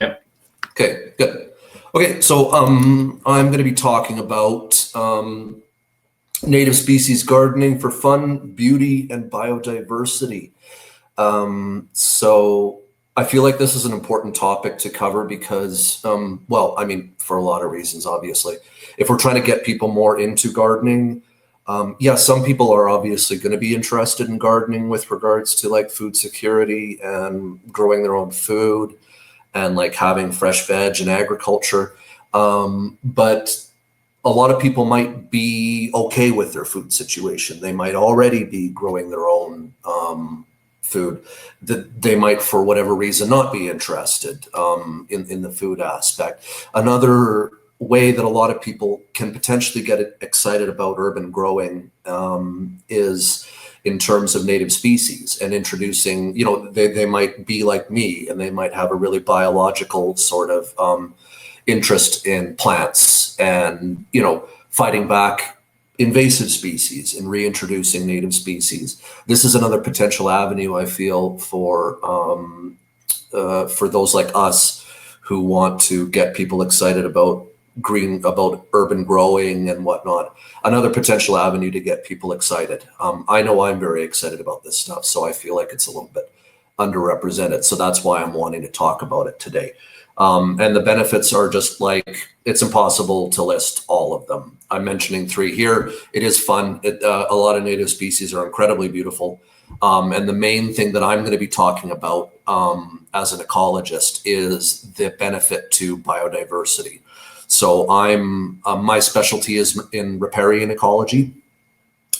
Yep. Okay, good. Okay, so I'm going to be talking about native species gardening for fun, beauty, and biodiversity. So I feel like this is an important topic to cover because, well, I mean, for a lot of reasons, obviously. If we're trying to get people more into gardening, yeah, some people are obviously going to be interested in gardening with regards to like food security and growing their own food and like having fresh veg and agriculture. But a lot of people might be okay with their food situation. They might already be growing their own food. That they might, for whatever reason, not be interested in the food aspect. Another way that a lot of people can potentially get excited about urban growing is in terms of native species and introducing, you know, they might be like me and they might have a really biological sort of interest in plants and, you know, fighting back invasive species and reintroducing native species. This is another potential avenue, I feel, for those like us who want to get people excited about urban growing and whatnot. Another potential avenue to get people excited. I know I'm very excited about this stuff, so I feel like it's a little bit underrepresented. So that's why I'm wanting to talk about it today. And the benefits are just like, it's impossible to list all of them. I'm mentioning 3 here. It is fun. A lot of native species are incredibly beautiful. And the main thing that I'm going to be talking about as an ecologist is the benefit to biodiversity. So my specialty is in riparian ecology.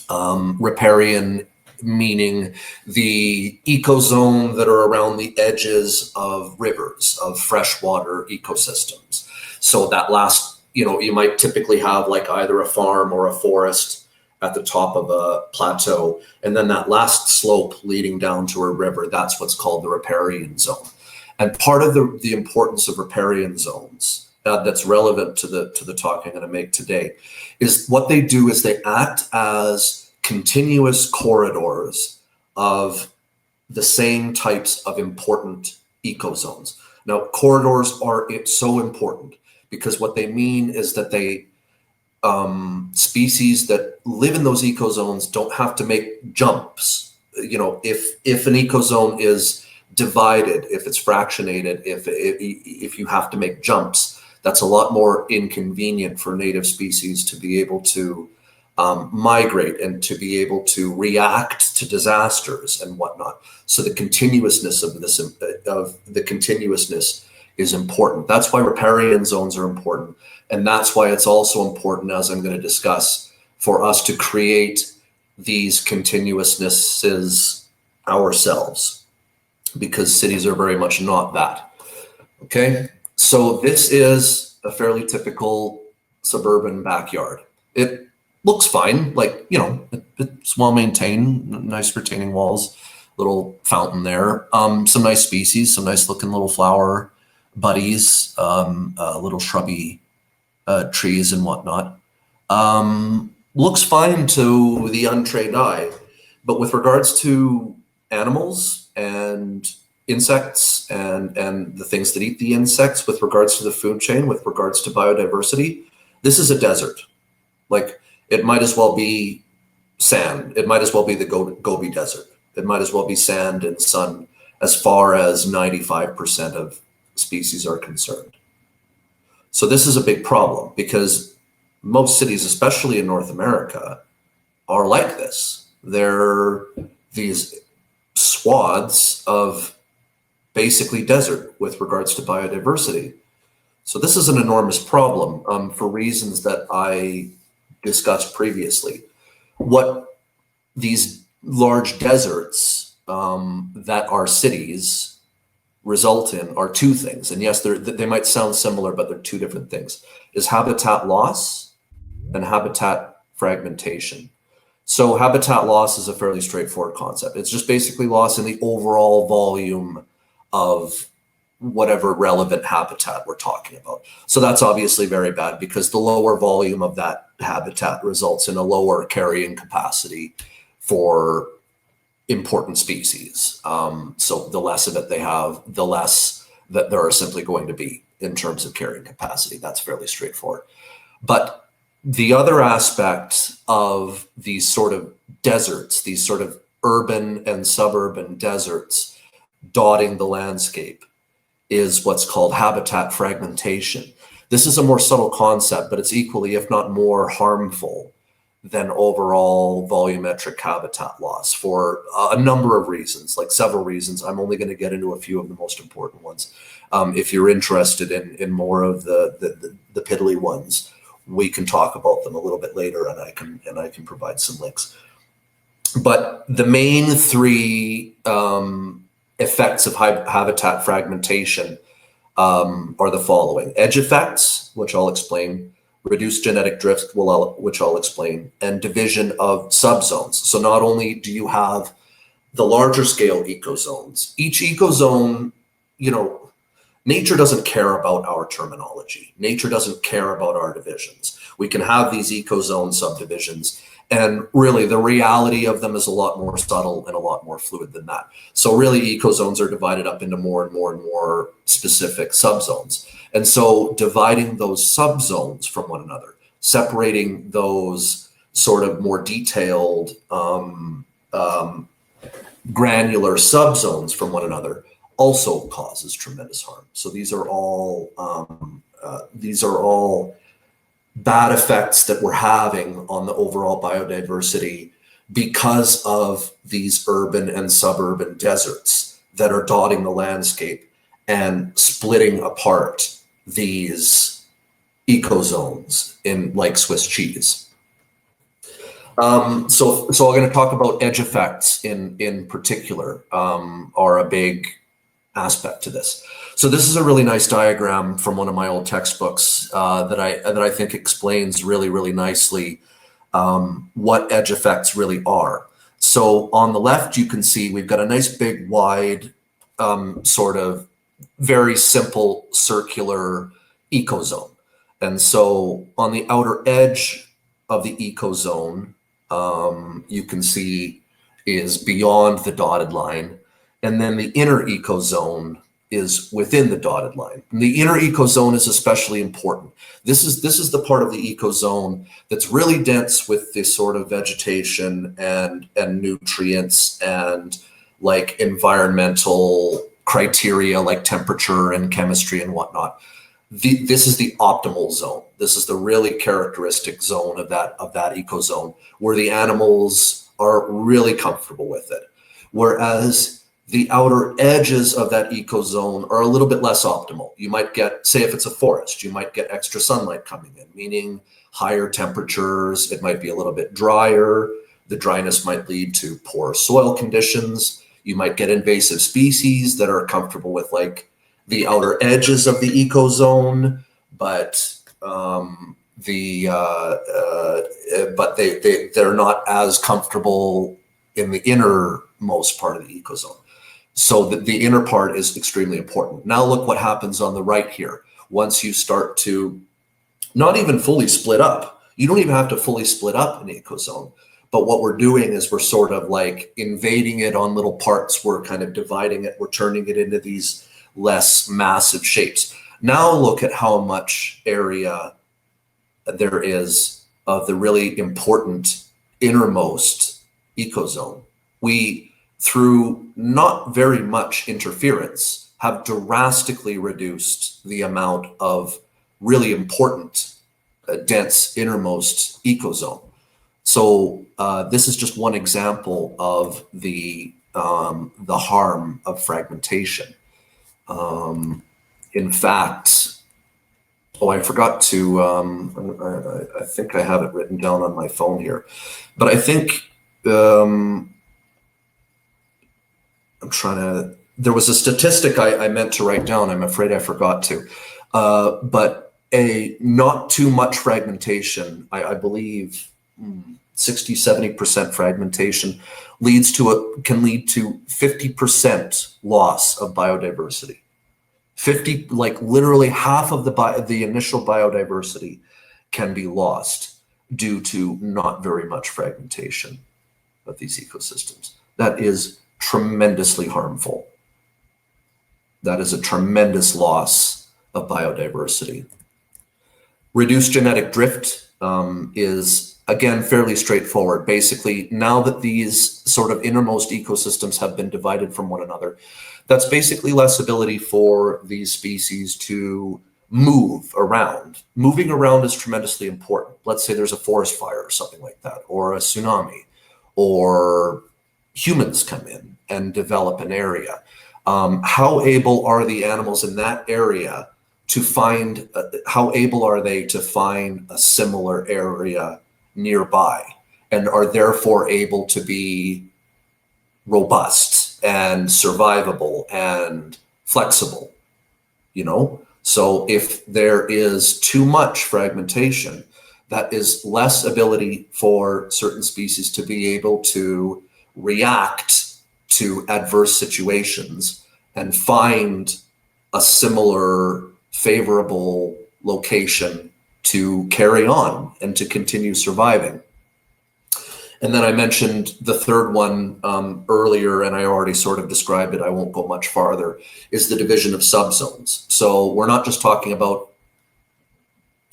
Riparian meaning the ecozone that are around the edges of rivers, of freshwater ecosystems. So that last, you know, you might typically have like either a farm or a forest at the top of a plateau. And then that last slope leading down to a river, that's what's called the riparian zone. And part of the importance of riparian zones that's relevant to the talk I'm going to make today is what they do is they act as continuous corridors of the same types of important ecozones. Now, corridors are so important because what they mean is that they species that live in those ecozones don't have to make jumps. You know, if an ecozone is divided, if it's fractionated, if you have to make jumps, that's a lot more inconvenient for native species to be able to migrate and to be able to react to disasters and whatnot. So the continuousness is important. That's why riparian zones are important. And that's why it's also important, as I'm going to discuss, for us to create these continuousnesses ourselves, because cities are very much not that. Okay, so this is a fairly typical suburban backyard. It looks fine, like, you know, it's well maintained, nice retaining walls, little fountain there, some nice species, some nice looking little flower buddies, little shrubby trees and whatnot. Looks fine to the untrained eye, but with regards to animals and insects and the things that eat the insects, with regards to the food chain, with regards to biodiversity, this is a desert. Like, it might as well be sand. It might as well be the Gobi Desert. It might as well be sand and sun as far as 95% of species are concerned. So this is a big problem because most cities, especially in North America, are like this. They're these swaths of basically desert with regards to biodiversity. So this is an enormous problem for reasons that I discussed previously. What these large deserts that are cities result in are 2 things. And yes, they might sound similar, but they're 2 different things, is habitat loss and habitat fragmentation. So habitat loss is a fairly straightforward concept. It's just basically loss in the overall volume of whatever relevant habitat we're talking about. So that's obviously very bad because the lower volume of that habitat results in a lower carrying capacity for important species. So the less of it they have, the less that there are simply going to be in terms of carrying capacity. That's fairly straightforward. But the other aspect of these sort of deserts, these sort of urban and suburban deserts dotting the landscape, is what's called habitat fragmentation. This is a more subtle concept, but it's equally, if not more, harmful than overall volumetric habitat loss for a number of reasons, like several reasons. I'm only going to get into a few of the most important ones. If you're interested in more of the piddly ones, we can talk about them a little bit later, and I can provide some links. But the main three effects of habitat fragmentation are the following: edge effects, which I'll explain, reduced genetic drift, which I'll explain, and division of subzones. So not only do you have the larger scale ecozones, each ecozone, nature doesn't care about our terminology. Nature doesn't care about our divisions. We can have these ecozone subdivisions, and really the reality of them is a lot more subtle and a lot more fluid than that. So really ecozones are divided up into more and more and more specific subzones. And so dividing those subzones from one another, separating those sort of more detailed granular subzones from one another also causes tremendous harm. So these are all bad effects that we're having on the overall biodiversity because of these urban and suburban deserts that are dotting the landscape and splitting apart these ecozones in like Swiss cheese. So I'm going to talk about edge effects in particular, are a big aspect to this. So this is a really nice diagram from one of my old textbooks that I think explains really, really nicely what edge effects really are. So on the left, you can see we've got a nice big wide sort of very simple circular ecozone. And so on the outer edge of the ecozone, you can see is beyond the dotted line. And then the inner ecozone is within the dotted line. And the inner ecozone is especially important. This is the part of the ecozone that's really dense with this sort of vegetation and nutrients and like environmental criteria like temperature and chemistry and whatnot. This is the optimal zone. This is the really characteristic zone of that ecozone where the animals are really comfortable with it. Whereas the outer edges of that ecozone are a little bit less optimal. You might get, say if it's a forest, you might get extra sunlight coming in, meaning higher temperatures. It might be a little bit drier. The dryness might lead to poor soil conditions. You might get invasive species that are comfortable with like the outer edges of the ecozone, but they're not as comfortable in the innermost part of the ecozone. So the inner part is extremely important. Now look what happens on the right here. Once you start to not even fully split up, you don't even have to fully split up an ecozone. But what we're doing is we're sort of like invading it on little parts. We're kind of dividing it. We're turning it into these less massive shapes. Now look at how much area there is of the really important innermost ecozone. We, through not very much interference, have drastically reduced the amount of really important dense innermost ecozone. So this is just one example of the harm of fragmentation. In fact, I forgot to, I think I have it written down on my phone here, but I think I'm trying to, there was a statistic I meant to write down. I'm afraid I forgot to, but a not too much fragmentation, I believe 60-70% fragmentation can lead to 50% loss of biodiversity. 50, like literally half of the initial biodiversity can be lost due to not very much fragmentation of these ecosystems. That is tremendously harmful. That is a tremendous loss of biodiversity. Reduced genetic drift is, again, fairly straightforward. Basically, now that these sort of innermost ecosystems have been divided from one another, that's basically less ability for these species to move around. Moving around is tremendously important. Let's say there's a forest fire or something like that, or a tsunami, or humans come in and develop an area. How able are the animals in that area to find, how able are they to find a similar area nearby, and are therefore able to be robust and survivable and flexible, you know? So if there is too much fragmentation, that is less ability for certain species to be able to react to adverse situations and find a similar favorable location to carry on and to continue surviving. And then I mentioned the third one earlier, and I already sort of described it, I won't go much farther, is the division of subzones. So we're not just talking about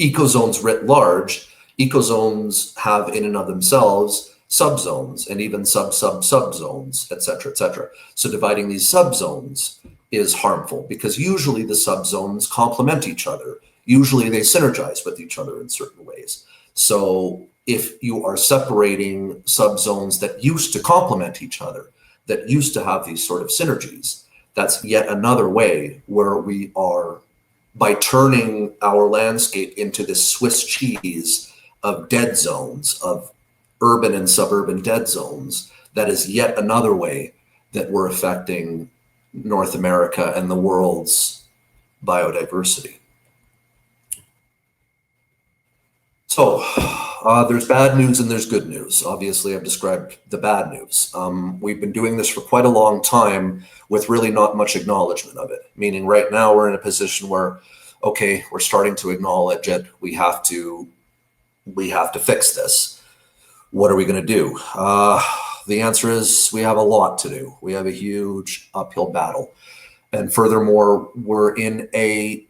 ecozones writ large. Ecozones have in and of themselves subzones and even subzones, et cetera, et cetera. So dividing these subzones is harmful because usually the subzones complement each other. Usually they synergize with each other in certain ways. So if you are separating subzones that used to complement each other, that used to have these sort of synergies, that's yet another way where we are, by turning our landscape into this Swiss cheese of dead zones, of urban and suburban dead zones, that is yet another way that we're affecting North America and the world's biodiversity. So there's bad news and there's good news. Obviously, I've described the bad news. We've been doing this for quite a long time with really not much acknowledgement of it, meaning right now we're in a position where, okay, we're starting to acknowledge it. We have to fix this. What are we going to do? The answer is we have a lot to do. We have a huge uphill battle. And furthermore, we're in a,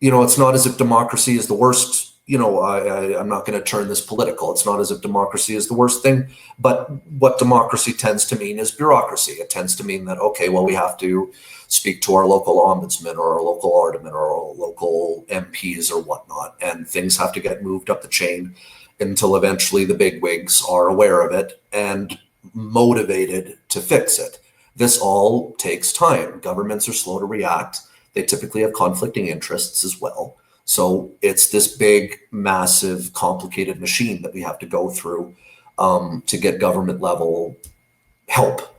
it's not as if democracy is the worst. I'm not going to turn this political. It's not as if democracy is the worst thing, but what democracy tends to mean is bureaucracy. It tends to mean that, okay, well, we have to speak to our local ombudsman or our local alderman or our local MPs or whatnot, and things have to get moved up the chain until eventually the bigwigs are aware of it and motivated to fix it. This all takes time. Governments are slow to react. They typically have conflicting interests as well. So it's this big, massive, complicated machine that we have to go through to get government level help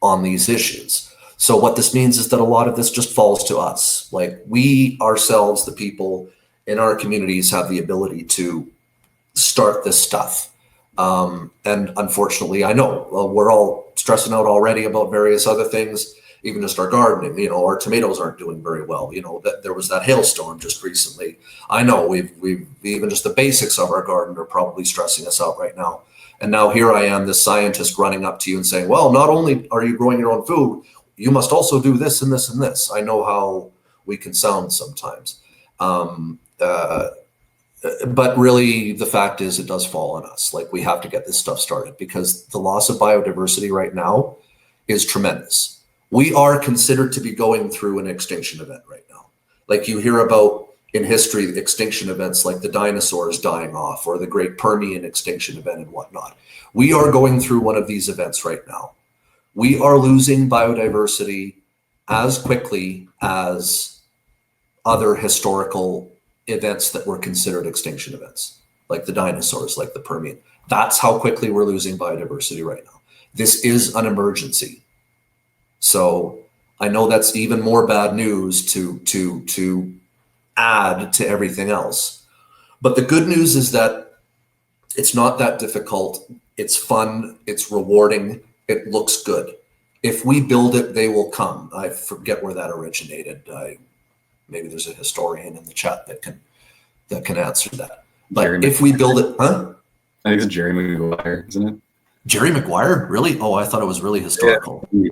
on these issues. So what this means is that a lot of this just falls to us. Like we ourselves, the people in our communities, have the ability to start this stuff. And unfortunately, I know we're all stressing out already about various other things. Even just our gardening, our tomatoes aren't doing very well. That there was that hailstorm just recently. I know we've even just the basics of our garden are probably stressing us out right now. And now here I am, this scientist running up to you and saying, well, not only are you growing your own food, you must also do this and this and this. I know how we can sound sometimes. But really the fact is it does fall on us. Like we have to get this stuff started because the loss of biodiversity right now is tremendous. We are considered to be going through an extinction event right now. Like you hear about in history, extinction events like the dinosaurs dying off or the Great Permian extinction event and whatnot. We are going through one of these events right now. We are losing biodiversity as quickly as other historical events that were considered extinction events, like the dinosaurs, like the Permian. That's how quickly we're losing biodiversity right now. This is an emergency. So I know that's even more bad news to add to everything else. But the good news is that it's not that difficult. It's fun. It's rewarding. It looks good. If we build it, they will come. I forget where that originated. Maybe there's a historian in the chat that can answer that. But Jerry if we build it, huh? I think it's Jerry Maguire, isn't it? Jerry Maguire? Really? Oh, I thought it was really historical. Yeah.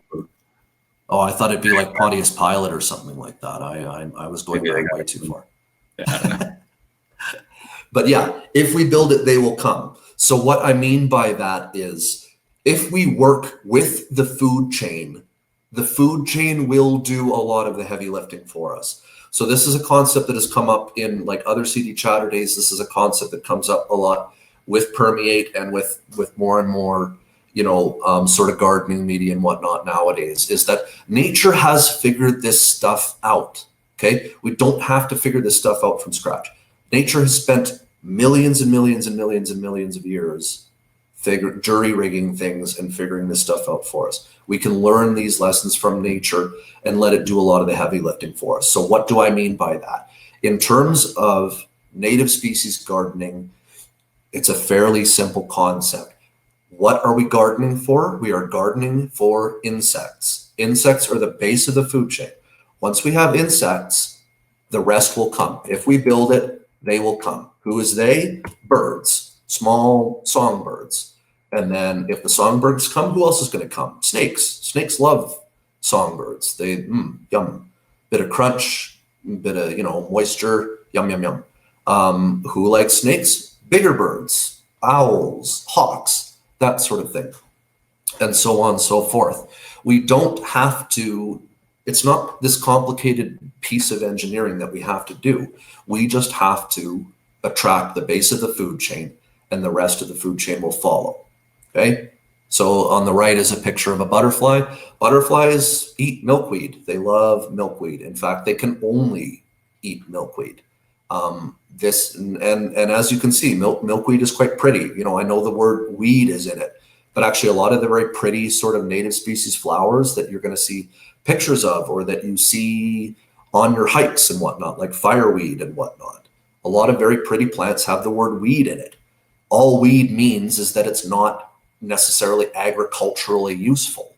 Oh, I thought it'd be like Pontius Pilate or something like that. I was going Maybe they back got way too far. Yeah, I don't know. But yeah, if we build it, they will come. So what I mean by that is if we work with the food chain will do a lot of the heavy lifting for us. So this is a concept that has come up in like other Seedy Chatterdays. This is a concept that comes up a lot with Permeate and with more and more, sort of gardening media and whatnot nowadays, is that nature has figured this stuff out. Okay. We don't have to figure this stuff out from scratch. Nature has spent millions and millions and millions and millions of years jury rigging things and figuring this stuff out for us. We can learn these lessons from nature and let it do a lot of the heavy lifting for us. So what do I mean by that? In terms of native species gardening, it's a fairly simple concept. What are we gardening for? We are gardening for insects. Insects are the base of the food chain. Once we have insects, the rest will come. If we build it, they will come. Who is they? Birds, small songbirds. And then if the songbirds come, who else is going to come? Snakes. Snakes love songbirds. They, yum. Bit of crunch, bit of, moisture, yum, yum, yum. Who likes snakes? Bigger birds, owls, hawks, that sort of thing. And so on and so forth. We don't have to, it's not this complicated piece of engineering that we have to do. We just have to attract the base of the food chain and the rest of the food chain will follow. Okay. So on the right is a picture of a butterfly. Butterflies eat milkweed. They love milkweed. In fact, they can only eat milkweed. And as you can see, milkweed is quite pretty. I know the word weed is in it, but actually a lot of the very pretty sort of native species flowers that you're going to see pictures of or that you see on your hikes and whatnot, like fireweed and whatnot. A lot of very pretty plants have the word weed in it. All weed means is that it's not necessarily agriculturally useful.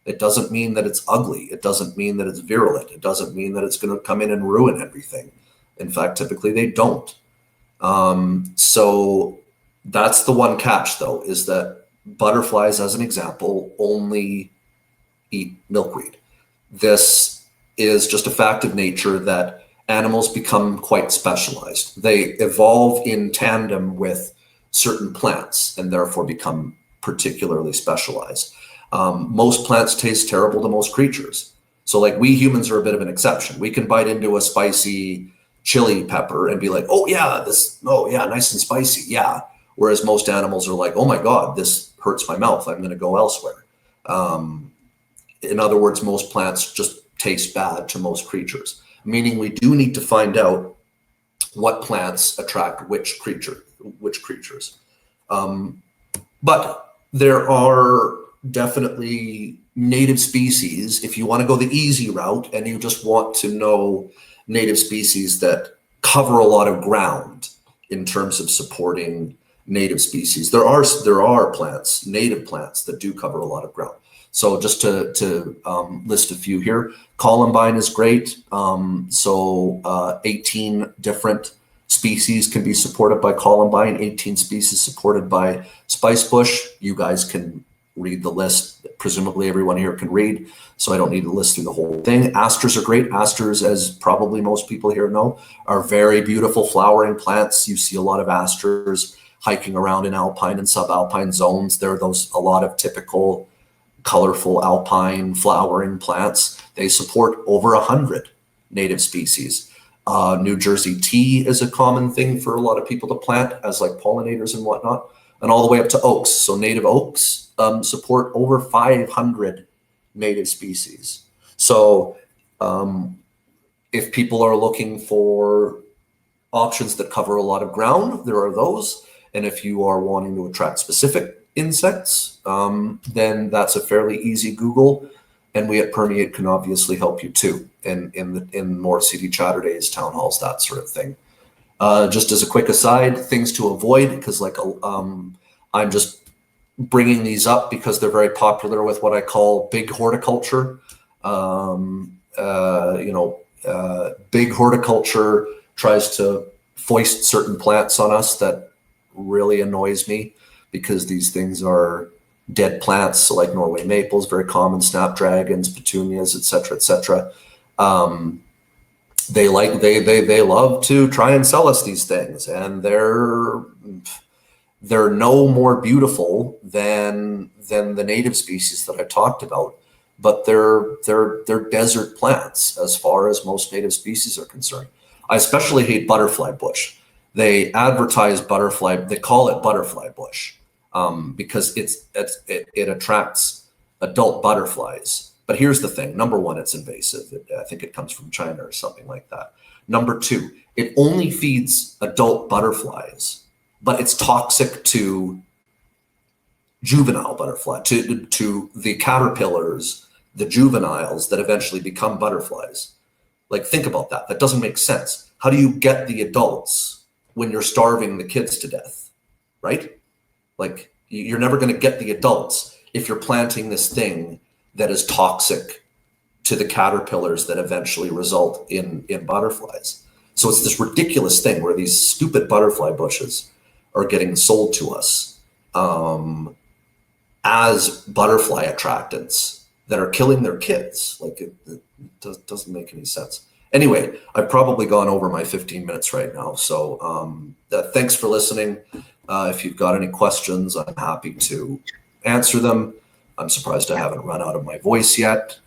It doesn't mean that it's ugly. It doesn't mean that it's virulent. It doesn't mean that it's going to come in and ruin everything. In fact, typically they don't. So that's the one catch, though, is that butterflies, as an example, only eat milkweed. This is just a fact of nature that animals become quite specialized. They evolve in tandem with certain plants and therefore become particularly specialized. Most plants taste terrible to most creatures. So like we humans are a bit of an exception. We can bite into a spicy chili pepper and be like, oh yeah, nice and spicy. Yeah. Whereas most animals are like, oh my God, this hurts my mouth. I'm going to go elsewhere. In other words, most plants just taste bad to most creatures, meaning we do need to find out what plants attract which creatures. But there are definitely native species. If you want to go the easy route and you just want to know native species that cover a lot of ground in terms of supporting native species, there are plants, native plants that do cover a lot of ground. So just to list a few here, columbine is great. 18 different species can be supported by columbine, 18 species supported by spicebush. You guys can read the list. Presumably everyone here can read, so I don't need to list through the whole thing. Asters are great. Asters, as probably most people here know, are very beautiful flowering plants. You see a lot of asters hiking around in alpine and subalpine zones. There are a lot of typical colorful alpine flowering plants. They support over 100 native species. New Jersey tea is a common thing for a lot of people to plant as like pollinators and whatnot, and all the way up to oaks. So native oaks support over 500 native species. So if people are looking for options that cover a lot of ground, there are those. And if you are wanting to attract specific insects, then that's a fairly easy Google. And we at Permeate can obviously help you too in more Seedy Chatterdays, town halls, that sort of thing. Just as a quick aside, things to avoid, because I'm just bringing these up because they're very popular with what I call big horticulture. Big horticulture tries to foist certain plants on us that really annoys me, because these things are dead plants, so like Norway maples, very common, snapdragons, petunias, etc., etc. They love to try and sell us these things, and they're no more beautiful than the native species that I talked about, but they're desert plants as far as most native species are concerned. I especially hate butterfly bush. They advertise butterfly, they call it butterfly bush, because it attracts adult butterflies. But here's the thing. Number one, it's invasive. I think it comes from China or something like that. Number two, it only feeds adult butterflies, but it's toxic to juvenile butterfly, to the caterpillars, the juveniles that eventually become butterflies. Like, think about that. That doesn't make sense. How do you get the adults when you're starving the kids to death, right? Like, you're never going to get the adults if you're planting this thing that is toxic to the caterpillars that eventually result in butterflies. So it's this ridiculous thing where these stupid butterfly bushes are getting sold to us as butterfly attractants that are killing their kids. Like, it doesn't make any sense. Anyway, I've probably gone over my 15 minutes right now. So thanks for listening. If you've got any questions, I'm happy to answer them. I'm surprised I haven't run out of my voice yet.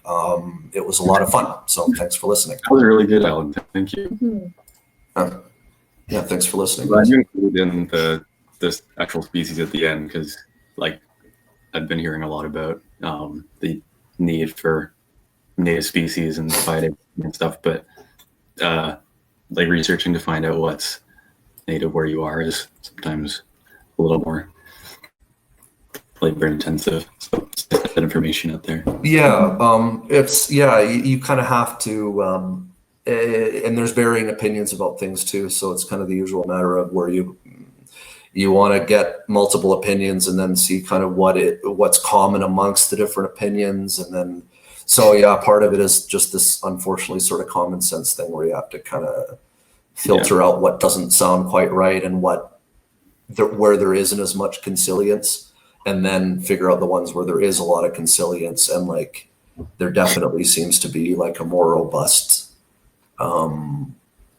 It was a lot of fun. So thanks for listening. That was really good, Alan. Thank you. Yeah, thanks for listening. Glad you included in this actual species at the end, because like I've been hearing a lot about the need for native species and biodiversity and stuff, but like researching to find out what's native where you are is sometimes a little more labor intensive. So it's that information out there. Yeah, you kind of have to, and there's varying opinions about things too. So it's kind of the usual matter of where you want to get multiple opinions and then see kind of what's common amongst the different opinions, and then so yeah, part of it is just this unfortunately sort of common sense thing where you have to kind of filter out what doesn't sound quite right and where there isn't as much consilience, and then figure out the ones where there is a lot of consilience, and like there definitely seems to be like a more robust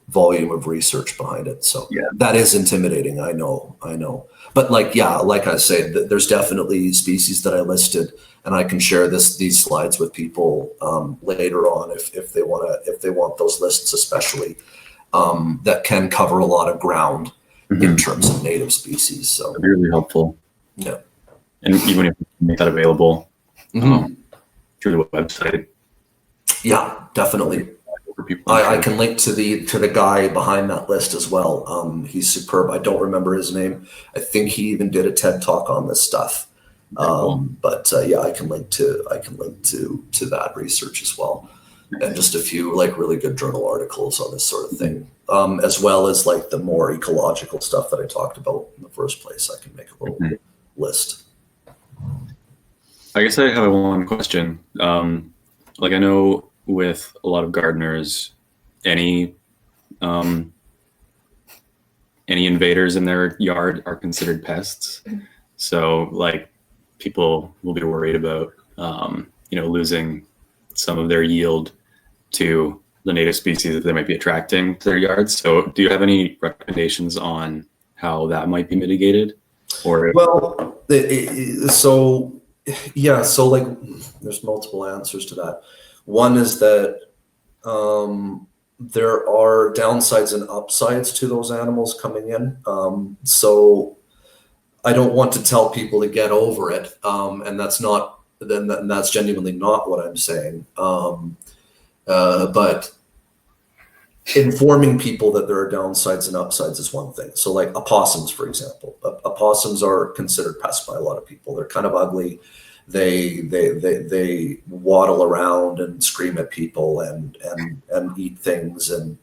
volume of research behind it. So that is intimidating. I know. But like I say, there's definitely species that I listed, and I can share these slides with people later on if they want those lists, especially that can cover a lot of ground in terms of native species. So that'd be really helpful. Yeah. And even if you make that available through the website. Yeah, definitely. I can link to the guy behind that list as well. He's superb. I don't remember his name. I think he even did a TED talk on this stuff. But I can link to that research as well, and just a few like really good journal articles on this sort of thing, as well as like the more ecological stuff that I talked about in the first place. I can make a little list. I guess I have one question. Like I know with a lot of gardeners, any invaders in their yard are considered pests. So like people will be worried about losing some of their yield to the native species that they might be attracting to their yards. So do you have any recommendations on how that might be mitigated? Or so like there's multiple answers to that. One is that there are downsides and upsides to those animals coming in. So I don't want to tell people to get over it, and that's genuinely not what I'm saying. But informing people that there are downsides and upsides is one thing. So like opossums, for example, opossums are considered pests by a lot of people. They're kind of ugly. They waddle around and scream at people and eat things, and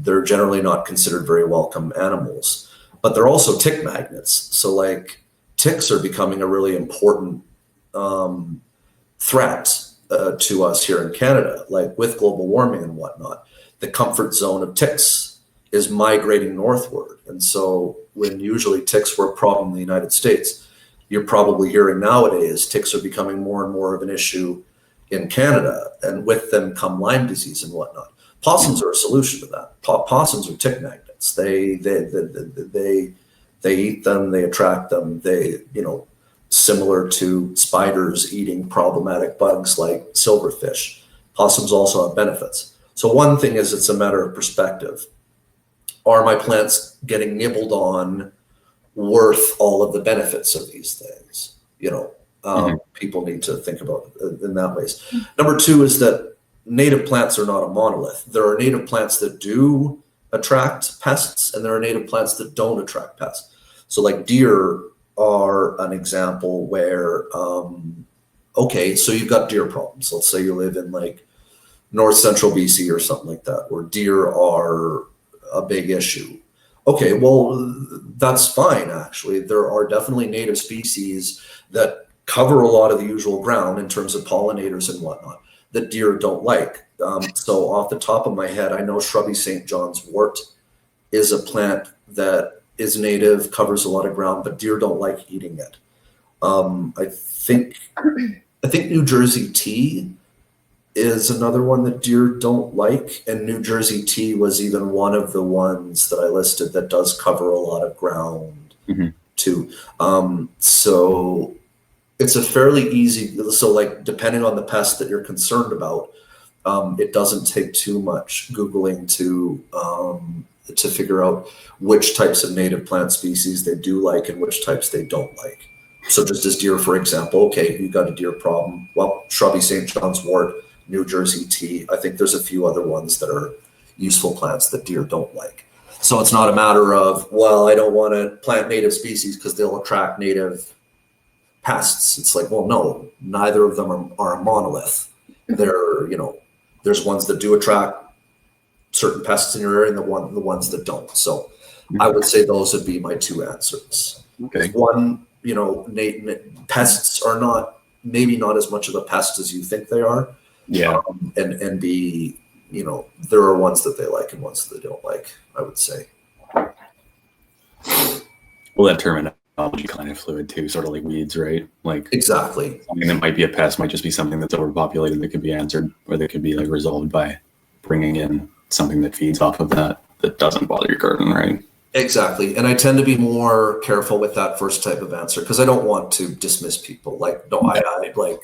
they're generally not considered very welcome animals. But they're also tick magnets. So like ticks are becoming a really important threat to us here in Canada, like with global warming and whatnot. The comfort zone of ticks is migrating northward. And so when usually ticks were a problem in the United States, you're probably hearing nowadays, ticks are becoming more and more of an issue in Canada, and with them come Lyme disease and whatnot. Possums are a solution to that. Possums are tick magnets. They eat them, they attract them. They, similar to spiders eating problematic bugs like silverfish, possums also have benefits. So one thing is, it's a matter of perspective. Are my plants getting nibbled on worth all of the benefits of these things? People need to think about it in that ways. Number two is that native plants are not a monolith. There are native plants that do attract pests, and there are native plants that don't attract pests. So like deer are an example where, okay, so you've got deer problems. Let's say you live in like north central BC or something like that, where deer are a big issue. Okay, well, that's fine, actually. There are definitely native species that cover a lot of the usual ground in terms of pollinators and whatnot that deer don't like. So off the top of my head, I know shrubby St. John's wort is a plant that is native, covers a lot of ground, but deer don't like eating it. I think New Jersey tea is another one that deer don't like, and New Jersey tea was even one of the ones that I listed that does cover a lot of ground too. So it's a fairly easy, so like depending on the pest that you're concerned about, it doesn't take too much Googling to figure out which types of native plant species they do like and which types they don't like. So just as deer, for example, okay, you got a deer problem. Well, shrubby St. John's wort, New Jersey tea. I think there's a few other ones that are useful plants that deer don't like. So it's not a matter of, well, I don't want to plant native species because they'll attract native pests. It's like, well, no, neither of them are a monolith. They're, there's ones that do attract certain pests in your area and the ones that don't. So I would say those would be my two answers. Okay. One, pests are maybe not as much of a pest as you think they are. Yeah. And B, there are ones that they like and ones that they don't like, I would say. Well, that terminology kind of fluid too, sort of like weeds, right? Like exactly. Something that might be a pest might just be something that's overpopulated that could be answered, or that could be like resolved by bringing in something that feeds off of that doesn't bother your garden, right? Exactly. And I tend to be more careful with that first type of answer because I don't want to dismiss people. Like, no, I like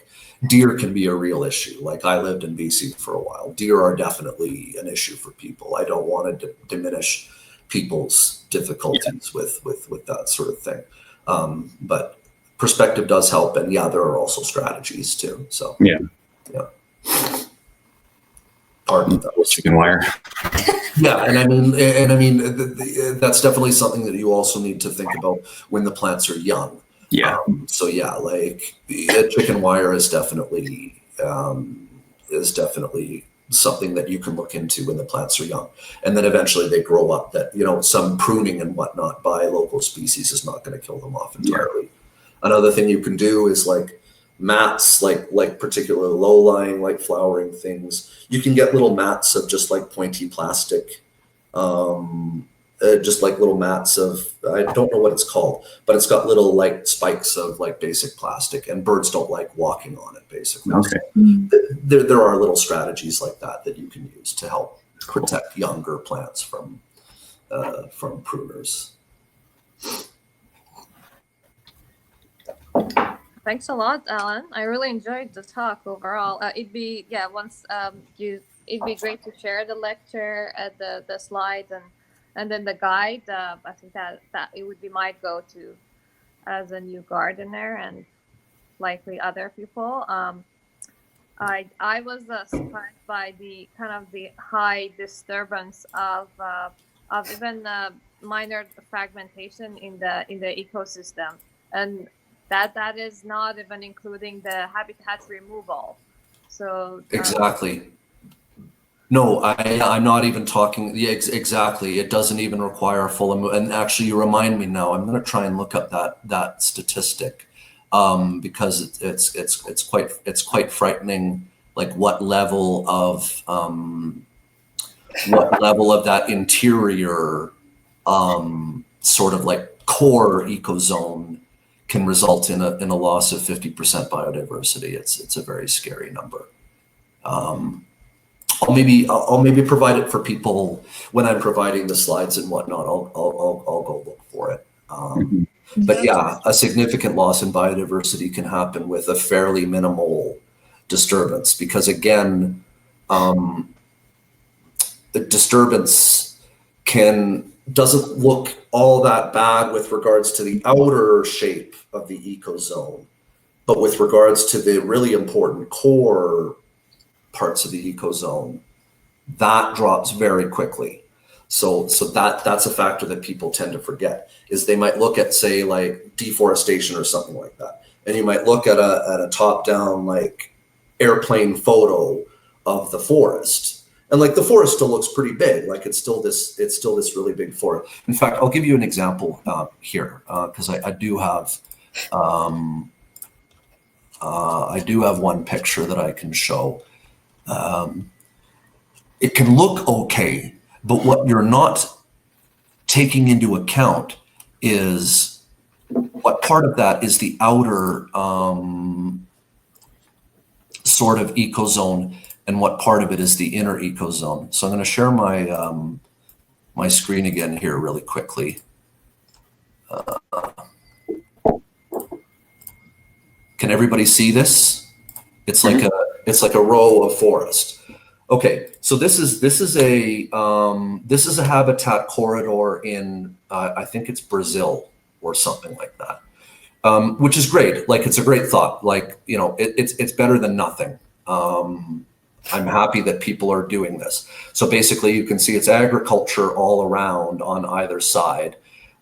deer can be a real issue. Like I lived in BC for a while. Deer are definitely an issue for people. I don't want to diminish people's difficulties with that sort of thing. But perspective does help. And yeah, there are also strategies too. So yeah. Pardon, that was chicken wire. Yeah, and I mean, that's definitely something that you also need to think about when the plants are young. Yeah. So yeah, like chicken wire is definitely something that you can look into when the plants are young, and then eventually they grow up. That some pruning and whatnot by local species is not going to kill them off entirely. Yeah. Another thing you can do is like mats, like particularly low-lying, like flowering things. You can get little mats of just like pointy plastic, just like little mats of, I don't know what it's called, but it's got little like spikes of like basic plastic, and birds don't like walking on it basically. Okay. So there are little strategies like that you can use to help protect younger plants from pruners. Thanks a lot, Alan. I really enjoyed the talk overall. It'd be great to share the lecture, the slides, and then the guide. I think that it would be my go-to as a new gardener, and likely other people. I was surprised by the kind of the high disturbance of even minor fragmentation in the ecosystem, and that is not even including the habitat removal. So exactly. No, I'm not even talking. Yeah, exactly. It doesn't even require a full. And actually, you remind me now. I'm going to try and look up that statistic because it's quite frightening. Like what level of that interior sort of like core ecozone can result in a loss of 50% biodiversity. It's a very scary number. I'll maybe provide it for people when I'm providing the slides and whatnot. I'll go look for it. But yeah, a significant loss in biodiversity can happen with a fairly minimal disturbance, because again, the disturbance doesn't look all that bad with regards to the outer shape of the ecozone, but with regards to the really important core parts of the ecozone, that drops very quickly. So that's a factor that people tend to forget, is they might look at, say, like deforestation or something like that, and you might look at a top-down like airplane photo of the forest, and like the forest still looks pretty big, like it's still this really big forest. In fact, I'll give you an example here, because I do have one picture that I can show. It can look okay, but what you're not taking into account is what part of that is the outer sort of ecozone, and what part of it is the inner ecozone. So I'm going to share my my screen again here really quickly. Can everybody see this? It's like a row of forest. Okay, so this is a habitat corridor in I think it's Brazil or something like that, which is great. Like, it's a great thought. Like, you know, it's better than nothing. I'm happy that people are doing this. So basically, you can see it's agriculture all around on either side,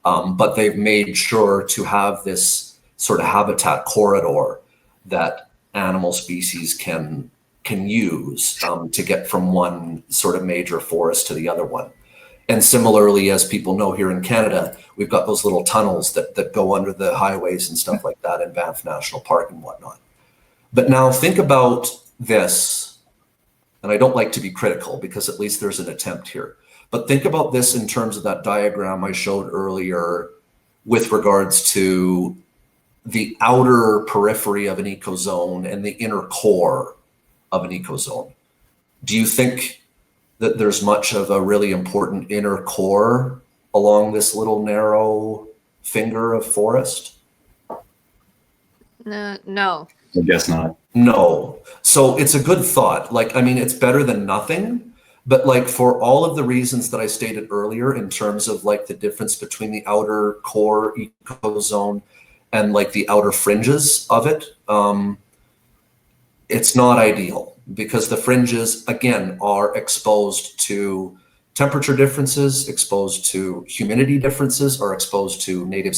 but they've made sure to have this sort of habitat corridor that animal species can use to get from one sort of major forest to the other one. And similarly, as people know, here in Canada, we've got those little tunnels that go under the highways and stuff like that in Banff National Park and whatnot. But now think about this, and I don't like to be critical because at least there's an attempt here, but think about this in terms of that diagram I showed earlier with regards to the outer periphery of an ecozone and the inner core of an ecozone. Do you think that there's much of a really important inner core along this little narrow finger of forest? No. I guess not. No. So it's a good thought. Like, I mean, it's better than nothing, but like for all of the reasons that I stated earlier in terms of like the difference between the outer core ecozone and like the outer fringes of it, it's not ideal, because the fringes, again, are exposed to temperature differences, exposed to humidity differences, or exposed to native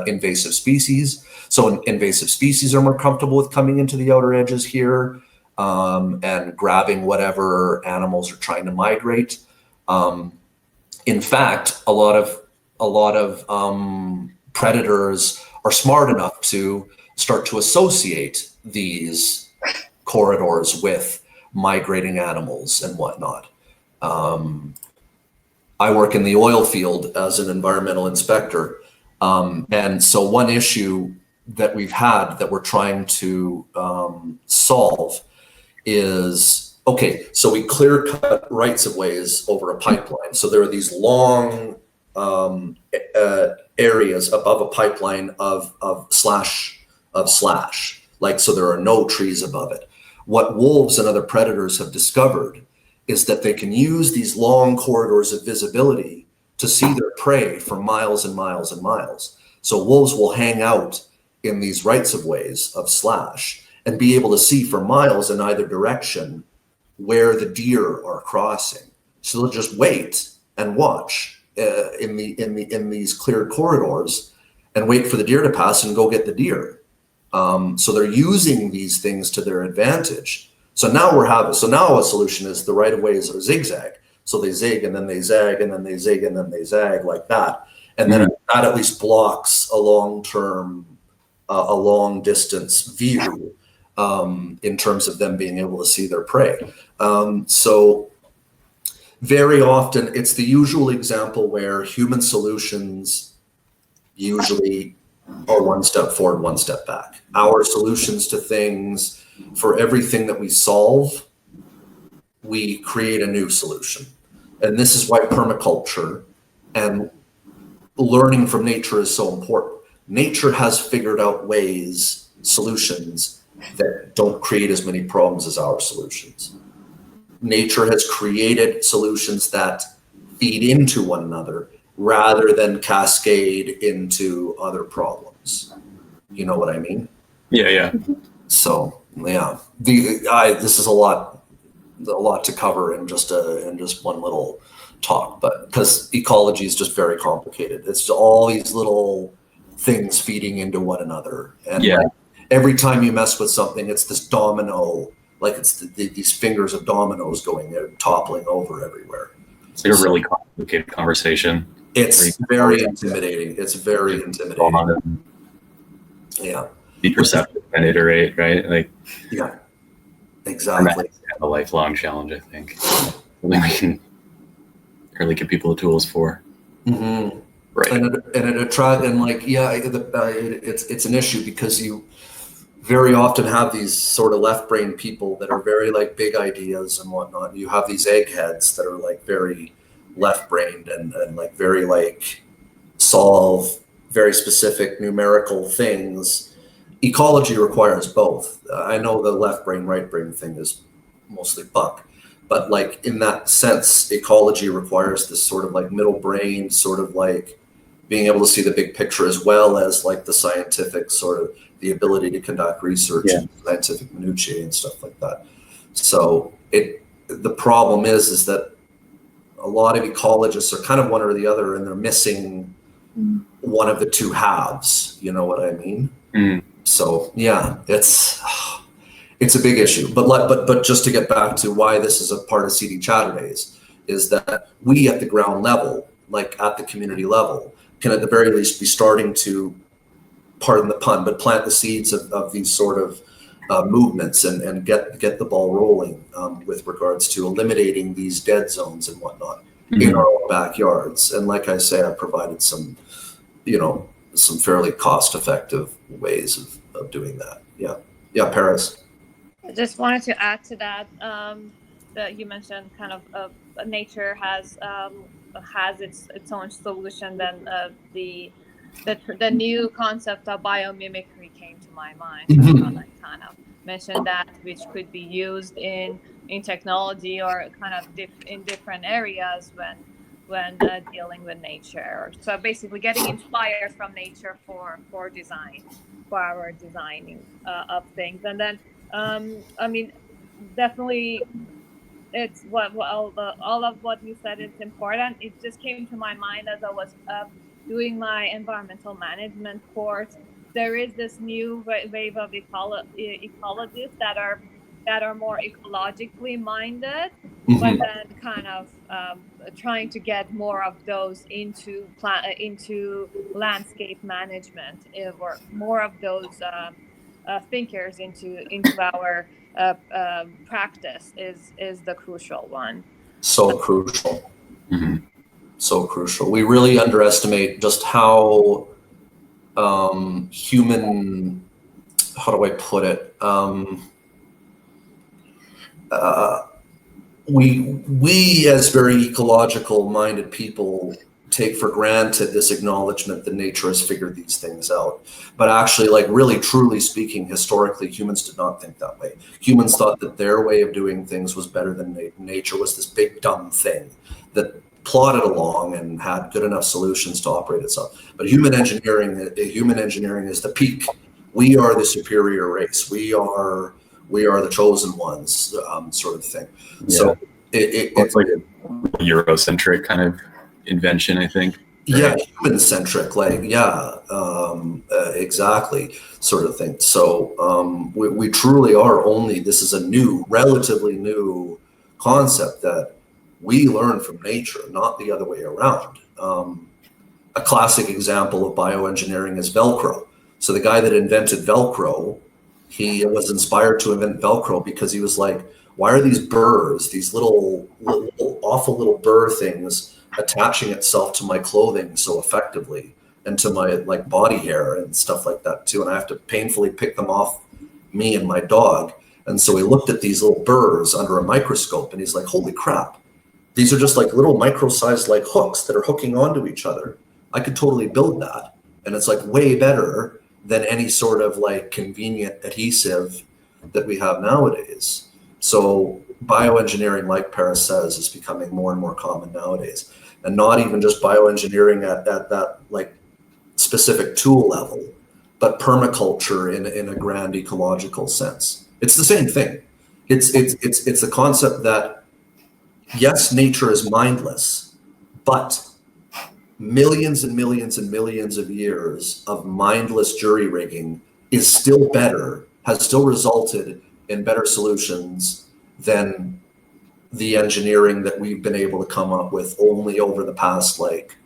invasive species. So invasive species are more comfortable with coming into the outer edges here and grabbing whatever animals are trying to migrate. In fact, a lot of predators are smart enough to start to associate these corridors with migrating animals and whatnot. I work in the oil field as an environmental inspector. And so one issue that we've had that we're trying to solve is, okay, so we clear cut rights of ways over a pipeline. So there are these long areas above a pipeline of slash. Like, so there are no trees above it. What wolves and other predators have discovered is that they can use these long corridors of visibility to see their prey for miles and miles and miles. So wolves will hang out in these rights of ways of slash and be able to see for miles in either direction where the deer are crossing. So they'll just wait and watch in these cleared corridors and wait for the deer to pass and go get the deer. So they're using these things to their advantage. So now a solution is the right of ways are zigzag. So they zig and then they zag and then they zig and then they zag like that. And then that at least blocks a long-term, a long distance view in terms of them being able to see their prey. So very often it's the usual example where human solutions usually are one step forward, one step back. Our solutions to things, for everything that we solve, we create a new solution. And this is why permaculture and learning from nature is so important. Nature has figured out ways, solutions that don't create as many problems as our solutions. Nature has created solutions that feed into one another rather than cascade into other problems. You know what I mean? Yeah. So yeah, this is a lot to cover in just one little talk, but because ecology is just very complicated. It's all these little things feeding into one another, and like, every time you mess with something, it's this domino, like it's these fingers of dominoes going there, toppling over everywhere. It's like a really complicated conversation. It's very intimidating. It's very intimidating. Yeah. Be perceptive and iterate, right? Like, yeah, exactly. A lifelong challenge, I think. We can really give people the tools for. Mm-hmm. Right. And it attract, and like, yeah, it's an issue because you very often have these sort of left-brain people that are very like big ideas and whatnot. You have these eggheads that are like very left-brained and like very like solve very specific numerical things. Ecology requires both. I know the left brain, right brain thing is mostly buck, but like in that sense, ecology requires this sort of like middle brain, sort of like being able to see the big picture as well as like the scientific sort of the ability to conduct research and scientific minutiae and stuff like that. So the problem is that a lot of ecologists are kind of one or the other, and they're missing one of the two halves. You know what I mean? Mm. So yeah, it's a big issue. But just to get back to why this is a part of Seedy Chatterdays is that we at the ground level, like at the community level, can at the very least be starting to, pardon the pun, but plant the seeds of these sort of movements and get the ball rolling with regards to eliminating these dead zones and whatnot in our own backyards. And like I say, I provided some fairly cost-effective ways of doing that. Yeah, Paris. I just wanted to add to that that you mentioned kind of nature has its own solution. Then the new concept of biomimicry came to my mind. Mm-hmm. I kind of mentioned that, which could be used in technology or kind of in different areas when dealing with nature. So basically getting inspired from nature for design, for our designing of things. And then I mean, definitely it's all of what you said is important. It just came to my mind as I was doing my environmental management course. There is this new wave of ecologists that are more ecologically minded, but then kind of trying to get more of those into landscape management, or more of those thinkers into our practice is the crucial one. So crucial. Mm-hmm. So crucial. We really underestimate just how human, how do I put it? We as very ecological minded people take for granted this acknowledgement that nature has figured these things out. But actually, like really truly speaking, historically, humans did not think that way. Humans thought that their way of doing things was better than nature was this big dumb thing that plodded along and had good enough solutions to operate itself. But human engineering is the peak. We are the superior race. We are the chosen ones, sort of thing. Yeah. So it's like a Eurocentric kind of invention, I think. Yeah, human-centric, like exactly, sort of thing. So we truly are this is a relatively new concept that we learn from nature, not the other way around. A classic example of bioengineering is Velcro. So the guy that invented Velcro, he was inspired to invent Velcro because he was like, why are these burrs, these little awful little burr things attaching itself to my clothing so effectively? and to my like body hair and stuff like that too. And I have to painfully pick them off me and my dog. And so he looked at these little burrs under a microscope and he's like, holy crap, these are just like little micro-sized like hooks that are hooking onto each other. I could totally build that. And it's like way better than any sort of like convenient adhesive that we have nowadays. So bioengineering, like Paris says, is becoming more and more common nowadays. And not even just bioengineering at that like specific tool level, but permaculture in a grand ecological sense. It's the same thing. It's the concept that, yes, nature is mindless, but millions and millions and millions of years of mindless jury rigging is still better, has still resulted in better solutions than the engineering that we've been able to come up with only over the past like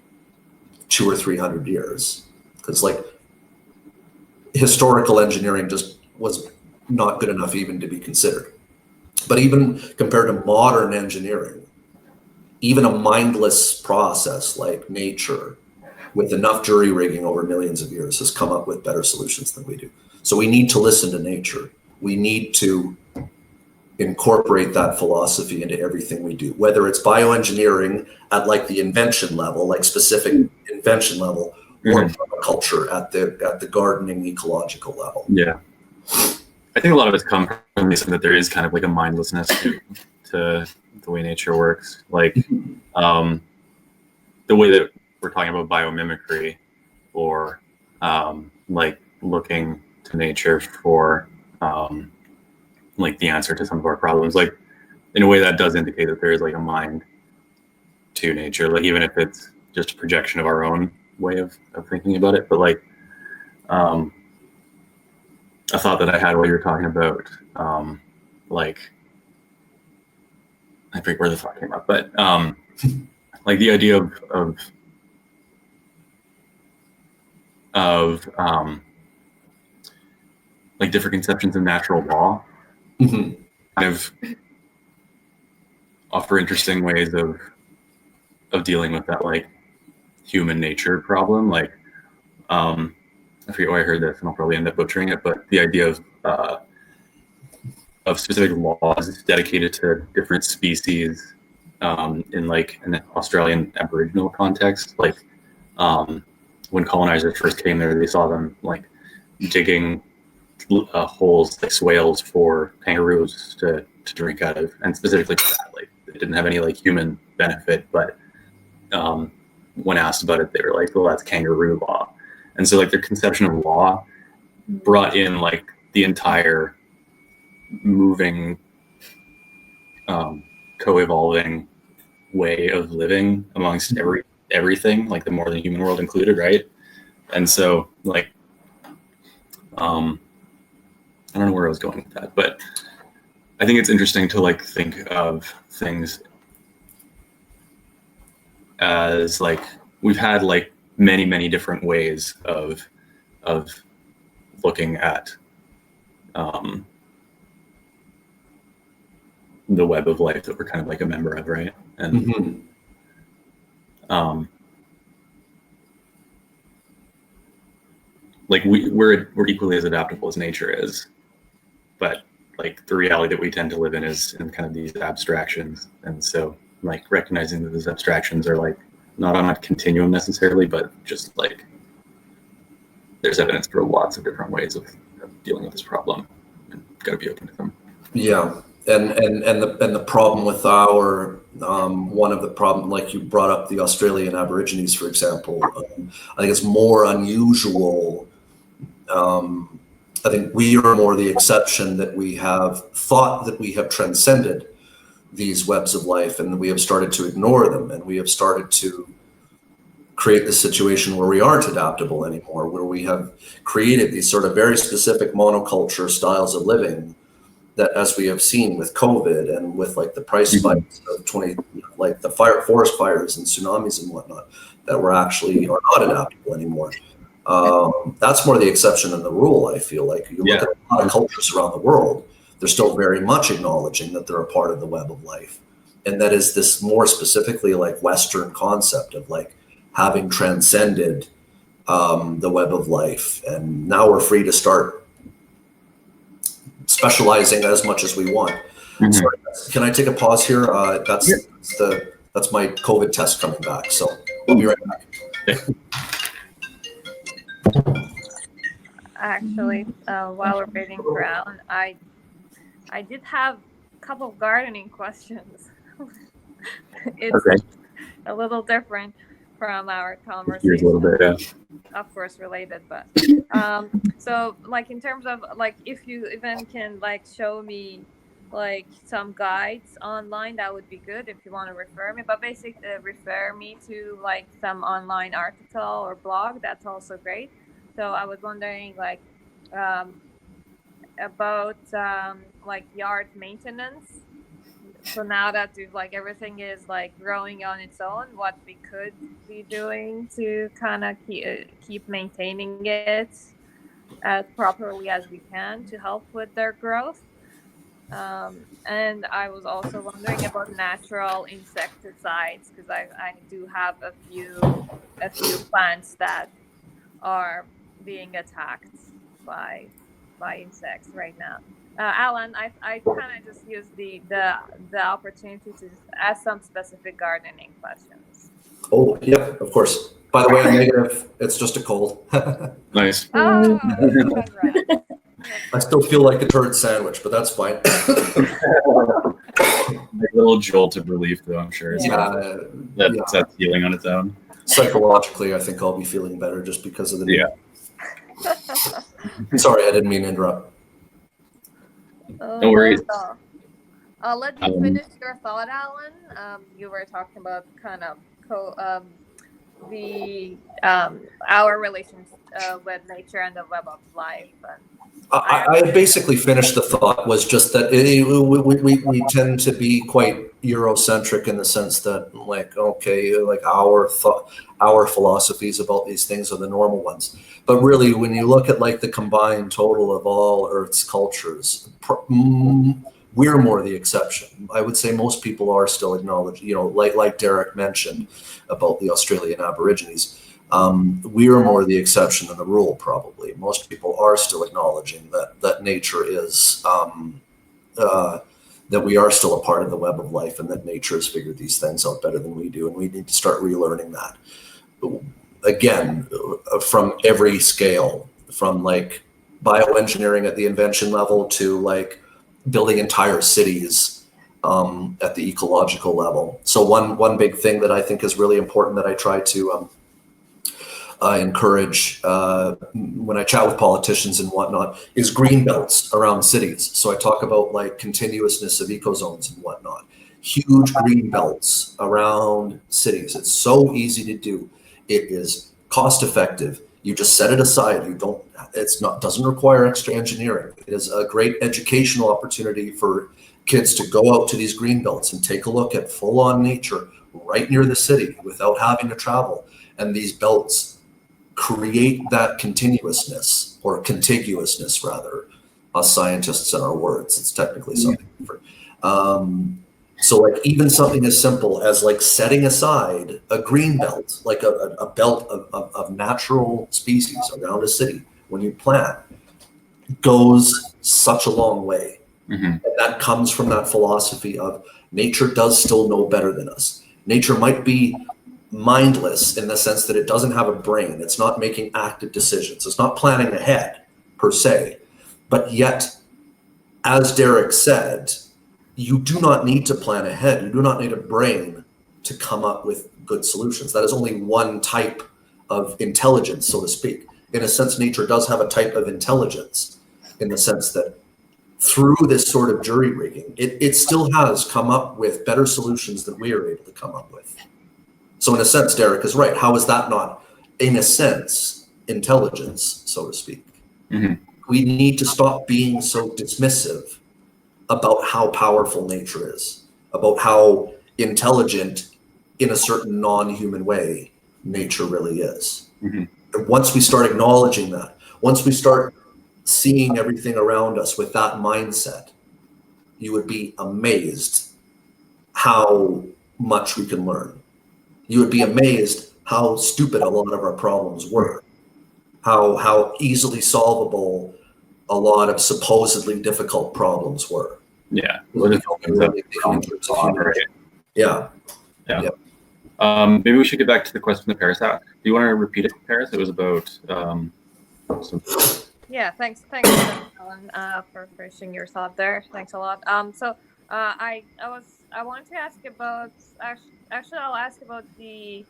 200 or 300 years. Because like historical engineering just was not good enough even to be considered. But even compared to modern engineering, even a mindless process like nature with enough jury rigging over millions of years has come up with better solutions than we do. So we need to listen to nature. We need to incorporate that philosophy into everything we do, whether it's bioengineering at like the invention level, like specific invention level, or permaculture at the gardening ecological level. Yeah. I think a lot of it's come from this, that there is kind of like a mindlessness to the way nature works. Like the way that we're talking about biomimicry, or like looking to nature for like the answer to some of our problems. Like in a way that does indicate that there is like a mind to nature, like even if it's just a projection of our own way of thinking about it. But like a thought that I had while you were talking about like, I forget where the thought came up, but like the idea of like different conceptions of natural law kind of offer interesting ways of dealing with that like human nature problem. Like I forget where I heard this, and I'll probably end up butchering it, but the idea of specific laws dedicated to different species in like an Australian Aboriginal context. Like when colonizers first came there, they saw them like digging holes like swales for kangaroos to drink out of, and specifically for that, like it didn't have any like human benefit, but when asked about it, they were like, well, that's kangaroo law. And so like their conception of law brought in like the entire moving co-evolving way of living amongst everything, like the more than human world included, right? And so like I don't know where I was going with that, but I think it's interesting to like think of things as like we've had like many different ways of looking at the web of life that we're kind of like a member of, right? And like we're equally as adaptable as nature is, but like the reality that we tend to live in is in kind of these abstractions. And so like recognizing that these abstractions are like not on a continuum necessarily, but just like there's evidence for lots of different ways of dealing with this problem, and got to be open to them. Yeah. And the problem with our one of the problem, like you brought up the Australian Aborigines, for example, I think it's more unusual. I think we are more the exception, that we have thought that we have transcended these webs of life, and we have started to ignore them, and we have started to create the situation where we aren't adaptable anymore, where we have created these sort of very specific monoculture styles of living that, as we have seen with COVID and with like the price spikes of like the forest fires and tsunamis and whatnot, that we're actually are not adaptable anymore. That's more the exception than the rule. I feel like you look at a lot of cultures around the world, they're still very much acknowledging that they're a part of the web of life. And that is this more specifically like Western concept of like having transcended the web of life. And now we're free to start specializing as much as we want. Mhm. Sorry, can I take a pause here? That's Yeah. that's my COVID test coming back. So we'll be right back. Actually, while we're waiting for Alan, I did have a couple of gardening questions. It's Okay. a little different from our Here's a conversation. little bit. Yeah. Of course related, but so like in terms of like if you even can like show me like some guides online, that would be good if you want to refer me, but basically refer me to like some online article or blog, that's also great. So I was wondering like um, about like yard maintenance. So now that we've like everything is like growing on its own, what we could be doing to kind of keep maintaining it as properly as we can to help with their growth. And I was also wondering about natural insecticides because I do have a few plants that are being attacked by insects right now. Alan, I kind of just used the opportunity to just ask some specific gardening questions. Oh, yep, of course. By the way, I'm negative. It's just a cold. Nice. Oh, congrats. I still feel like a turd sandwich, but that's fine. A little jolt of relief, though, I'm sure. Yeah. That's healing on its own. Psychologically, I think I'll be feeling better just because of the Yeah. Sorry, I didn't mean to interrupt. No worries. Let me finish your thought, Alan. You were talking about kind of our relations with nature and the web of life. And I basically finished the thought was just that we tend to be quite Eurocentric in the sense that like, okay, like our philosophies about these things are the normal ones. But really, when you look at like the combined total of all Earth's cultures, we're more the exception. I would say most people are still acknowledged, like Derek mentioned about the Australian Aborigines. We are more the exception than the rule, probably. Most people are still acknowledging that nature is, that we are still a part of the web of life and that nature has figured these things out better than we do. And we need to start relearning that. Again, from every scale, from like bioengineering at the invention level to like building entire cities at the ecological level. So one big thing that I think is really important that I try to encourage when I chat with politicians and whatnot is green belts around cities. So I talk about like continuousness of ecozones and whatnot. Huge green belts around cities. It's so easy to do. It is cost effective. You just set it aside. Doesn't require extra engineering. It is a great educational opportunity for kids to go out to these green belts and take a look at full on nature right near the city without having to travel. And these belts create that continuousness or contiguousness rather. Us scientists and our words, it's technically something different. So like even something as simple as like setting aside a green belt, like a belt of natural species around a city when you plant, goes such a long way. Mm-hmm. And that comes from that philosophy of nature does still know better than us. Nature might be mindless in the sense that it doesn't have a brain. It's not making active decisions. It's not planning ahead per se. But yet, as Derek said, you do not need to plan ahead. You do not need a brain to come up with good solutions. That is only one type of intelligence, so to speak. In a sense, nature does have a type of intelligence in the sense that through this sort of jury rigging, it still has come up with better solutions than we are able to come up with. So in a sense, Derek is right. How is that not, in a sense, intelligence, so to speak? Mm-hmm. We need to stop being so dismissive about how powerful nature is, about how intelligent in a certain non-human way nature really is. Mm-hmm. And once we start acknowledging that, once we start seeing everything around us with that mindset, you would be amazed how much we can learn. You would be amazed how stupid a lot of our problems were. how easily solvable a lot of supposedly difficult problems were. Yeah. Really in terms of human- Yeah. Yeah. Yeah. Maybe we should get back to the question that Paris asked. Do you want to repeat it, Paris? It was about Yeah, thanks, Alan, for finishing your thought there. Thanks a lot. So I wanted to ask about actually I'll ask about the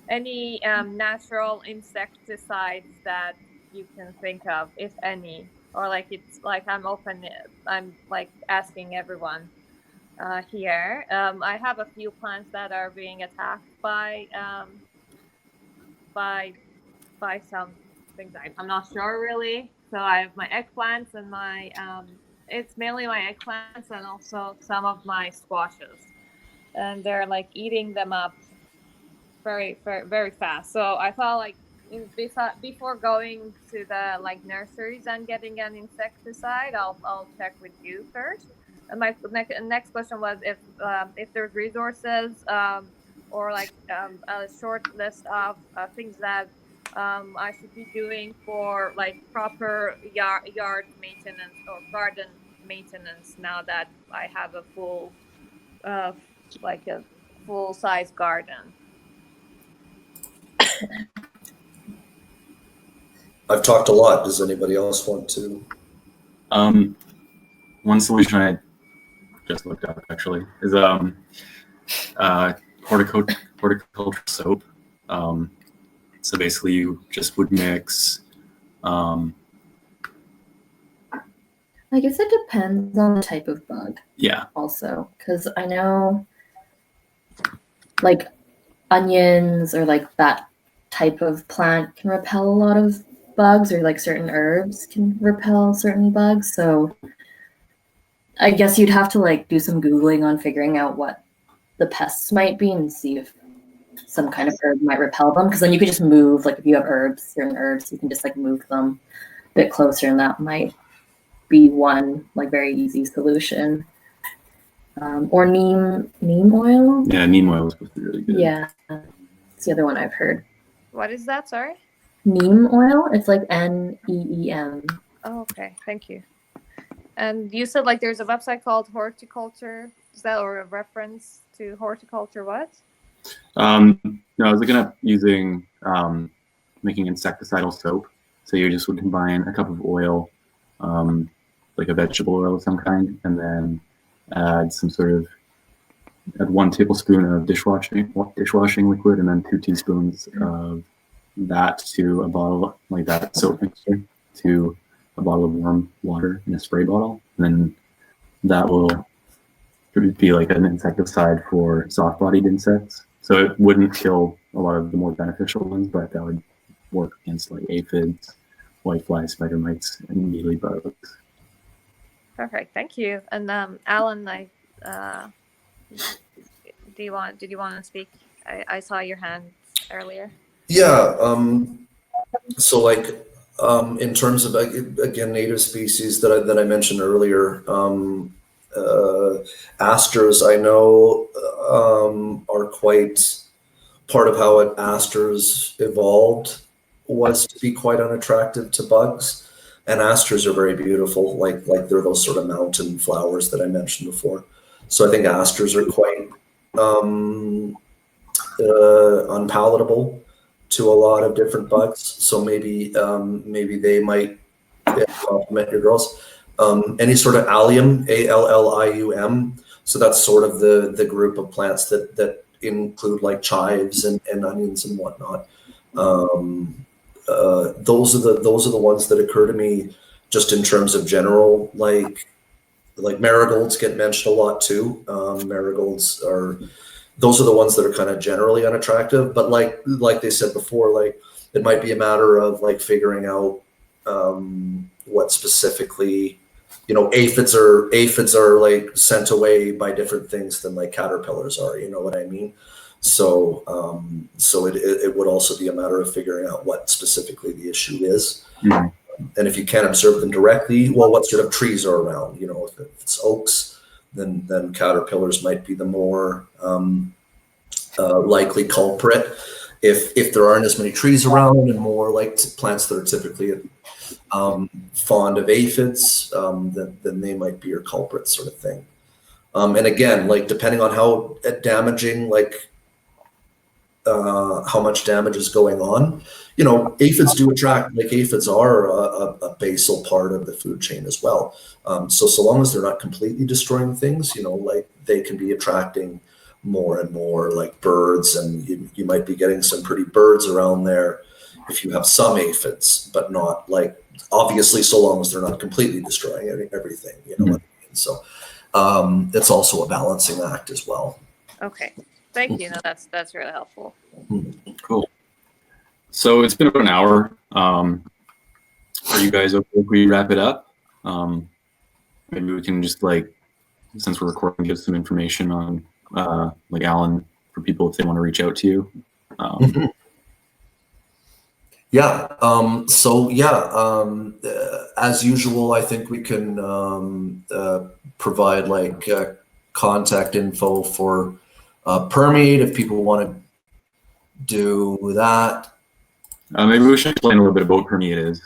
any natural insecticides that you can think of, if any, or like it's like I'm like asking everyone here. I have a few plants that are being attacked by some things I'm not sure really. So I have my eggplants and my it's mainly my eggplants and also some of my squashes, and they're like eating them up very very fast. So I thought like before going to the like nurseries and getting an insecticide, I'll check with you first. And my next question was if there's resources or like a short list of things that I should be doing for like proper yard maintenance or garden maintenance now that I have a full uh, like a full size garden. I've talked a lot. Does anybody else want to? one solution I just looked up actually is horticulture soap. So basically, you just would mix. I guess it depends on the type of bug. Yeah. Also, because I know, like, onions or like that type of plant can repel a lot of bugs, or like certain herbs can repel certain bugs. So I guess you'd have to like do some Googling on figuring out what the pests might be and see if some kind of herb might repel them. Because then you could just move, like if you have certain herbs, you can just like move them a bit closer, and that might be one like very easy solution. Or neem oil. Yeah, neem oil is supposed to be really good. Yeah, it's the other one I've heard. What is that? Sorry. Neem oil. It's like NEEM. Oh, okay. Thank you. And you said like there's a website called Horticulture. Is that or a reference to horticulture? What? No, I was looking up using making insecticidal soap. So you just would combine a cup of oil, like a vegetable oil of some kind, and then add add 1 tablespoon of dishwashing liquid, and then 2 teaspoons of that to a bottle, like that soap mixture, to a bottle of warm water in a spray bottle. And then that will be like an insecticide for soft-bodied insects. So it wouldn't kill a lot of the more beneficial ones, but that would work against like aphids, whiteflies, spider mites, and mealybugs. Perfect. Thank you. And Alan, did you want to speak? I saw your hand earlier. Yeah. So like in terms of again native species that I mentioned earlier, asters I know are quite part of how asters evolved was to be quite unattractive to bugs. And asters are very beautiful, like they're those sort of mountain flowers that I mentioned before. So I think asters are quite unpalatable to a lot of different bugs. So maybe they might complement your girls. Any sort of allium, ALLIUM. So that's sort of the group of plants that include like chives and onions and whatnot. Those are the ones that occur to me just in terms of general, like marigolds get mentioned a lot too. Marigolds those are the ones that are kind of generally unattractive, but like they said before, like it might be a matter of like figuring out what specifically, aphids are like sent away by different things than like caterpillars are, you know what I mean? So it would also be a matter of figuring out what specifically the issue is. Mm-hmm. And if you can't observe them directly, well, what sort of trees are around? If it's oaks, then caterpillars might be the more likely culprit. if there aren't as many trees around and more like plants that are typically fond of aphids, then they might be your culprit, sort of thing. And again, like depending on how damaging, like how much damage is going on, you know, aphids do attract, like aphids are a basal part of the food chain as well. So long as they're not completely destroying things, you know, like they can be attracting more and more like birds, and you might be getting some pretty birds around there if you have some aphids, but not like, obviously, so long as they're not completely destroying everything, you know what I mean? So it's also a balancing act as well. Okay, thank you. No, that's really helpful. Cool. So it's been about an hour. Are you guys okay if we wrap it up? Maybe we can just, like, since we're recording, give some information on like Alan, for people if they want to reach out to you. Yeah. As usual, I think we can provide like contact info for Permeate if people want to do that. Maybe we should explain a little bit about what Permeate is,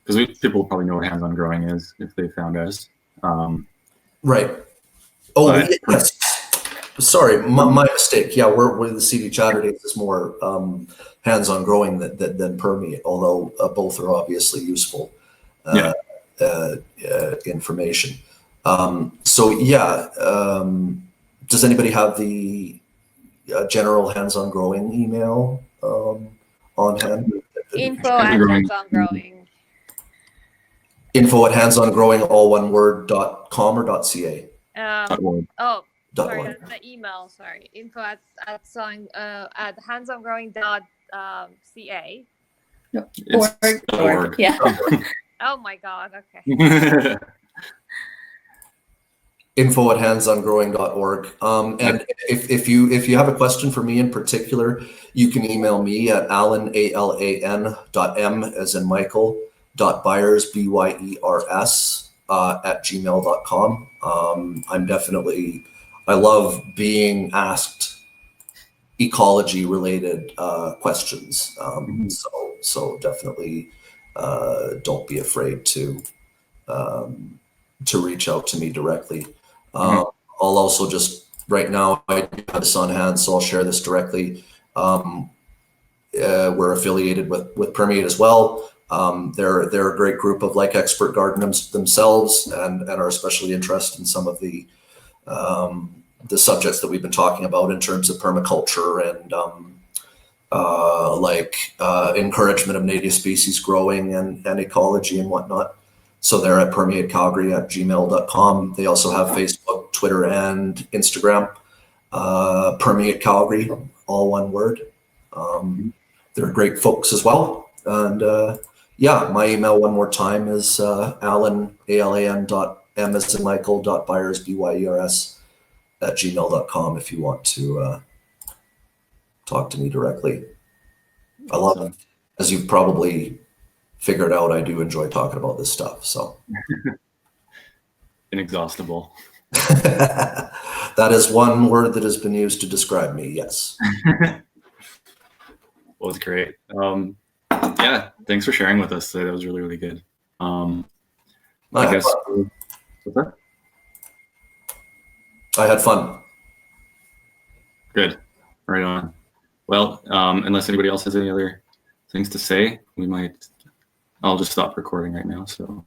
because people probably know what hands-on growing is if they found us. Right. Oh, yes. Sorry, my mistake. Yeah, we're the Seedy Chatterday is more hands-on growing than Permeate, although both are obviously useful information. Does anybody have the general hands-on growing email on hand? Info@handsongrowing. Info@handsongrowing, all one word, .com or .ca? Oh, sorry, .org. that's the email. Sorry, info at handsongrowing.ca. Org. Yeah. Oh my God. Okay. Info@handsongrowing.org. And if you have a question for me in particular, you can email me at alan.m as in Michael .byers BYERS @gmail.com. I love being asked ecology related questions. So definitely don't be afraid to reach out to me directly. I'll also just, right now, I have this on hand, so I'll share this directly. We're affiliated with Permeate as well. They're a great group of like expert gardeners themselves, and are especially interested in some of the subjects that we've been talking about in terms of permaculture and encouragement of native species growing and ecology and whatnot. So they're at permeatecalgary@gmail.com. They also have Facebook, Twitter, and Instagram. Permeate Calgary, all one word. They're great folks as well. And my email one more time is alan, ALAN.M as in Michael, .byers, BYERS @gmail.com if you want to talk to me directly. I love, as you've probably figured out, I do enjoy talking about this stuff. So Inexhaustible. That is one word that has been used to describe me. Yes. Well, it's great. Yeah, thanks for sharing with us today. That was really, really good. I guess. What's that? I had fun. Good. Right on. Well, unless anybody else has any other things to say, I'll just stop recording right now. So.